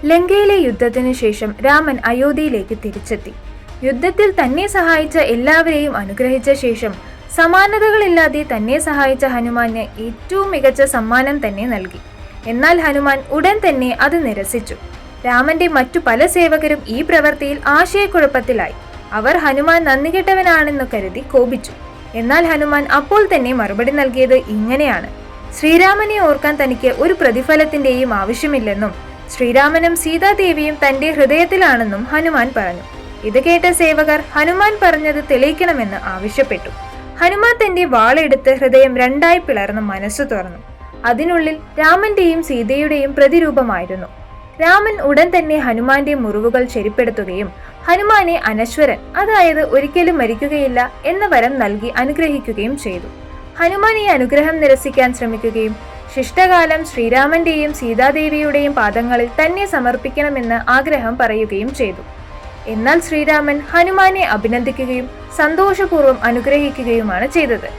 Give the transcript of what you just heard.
ലങ്കയിലെ യുദ്ധത്തിനു ശേഷം രാമൻ അയോധ്യയിലേക്ക് തിരിച്ചെത്തി. യുദ്ധത്തിൽ തന്നെ സഹായിച്ച എല്ലാവരെയും അനുഗ്രഹിച്ച ശേഷം സമാനതകളില്ലാതെ തന്നെ സഹായിച്ച ഹനുമാന് ഏറ്റവും മികച്ച സമ്മാനം തന്നെ നൽകി. എന്നാൽ ഹനുമാൻ ഉടൻ തന്നെ അത് നിരസിച്ചു. രാമന്റെ മറ്റു പല സേവകരും ഈ പ്രവൃത്തിയിൽ ആശയക്കുഴപ്പത്തിലായി. അവർ ഹനുമാൻ നന്ദികെട്ടവനാണെന്ന് കരുതി കോപിച്ചു. എന്നാൽ ഹനുമാൻ അപ്പോൾ തന്നെ മറുപടി നൽകിയത് ഇങ്ങനെയാണ്: ശ്രീരാമനെ ഓർക്കാൻ തനിക്ക് ഒരു പ്രതിഫലത്തിന്റെയും ആവശ്യമില്ലെന്നും ശ്രീരാമനും സീതാദേവിയും തന്റെ ഹൃദയത്തിലാണെന്നും ഹനുമാൻ പറഞ്ഞു. ഇത് കേട്ട സേവകർ ഹനുമാൻ പറഞ്ഞത് തെളിയിക്കണമെന്ന് ആവശ്യപ്പെട്ടു. ഹനുമാൻ തന്റെ വാളെടുത്ത് ഹൃദയം രണ്ടായി പിളർന്ന് മനസ്സു തുറന്നു. അതിനുള്ളിൽ രാമന്റെയും സീതയുടെയും പ്രതിരൂപമായിരുന്നു. രാമൻ ഉടൻ തന്നെ ഹനുമാന്റെ മുറിവുകൾ ശരിപ്പെടുത്തുകയും ഹനുമാനെ അനശ്വരൻ, അതായത് ഒരിക്കലും മരിക്കുകയില്ല എന്ന വരം നൽകി അനുഗ്രഹിക്കുകയും ചെയ്തു. ഹനുമാൻ ഈ അനുഗ്രഹം നിരസിക്കാൻ ശ്രമിക്കുകയും ശിഷ്ടകാലം ശ്രീരാമന്റെയും സീതാദേവിയുടെയും പാദങ്ങളിൽ തന്നെ സമർപ്പിക്കണമെന്ന് ആഗ്രഹം പറയുകയും ചെയ്തു. എന്നാൽ ശ്രീരാമൻ ഹനുമാനെ അഭിനന്ദിക്കുകയും സന്തോഷപൂർവ്വം അനുഗ്രഹിക്കുകയുമാണ് ചെയ്തത്.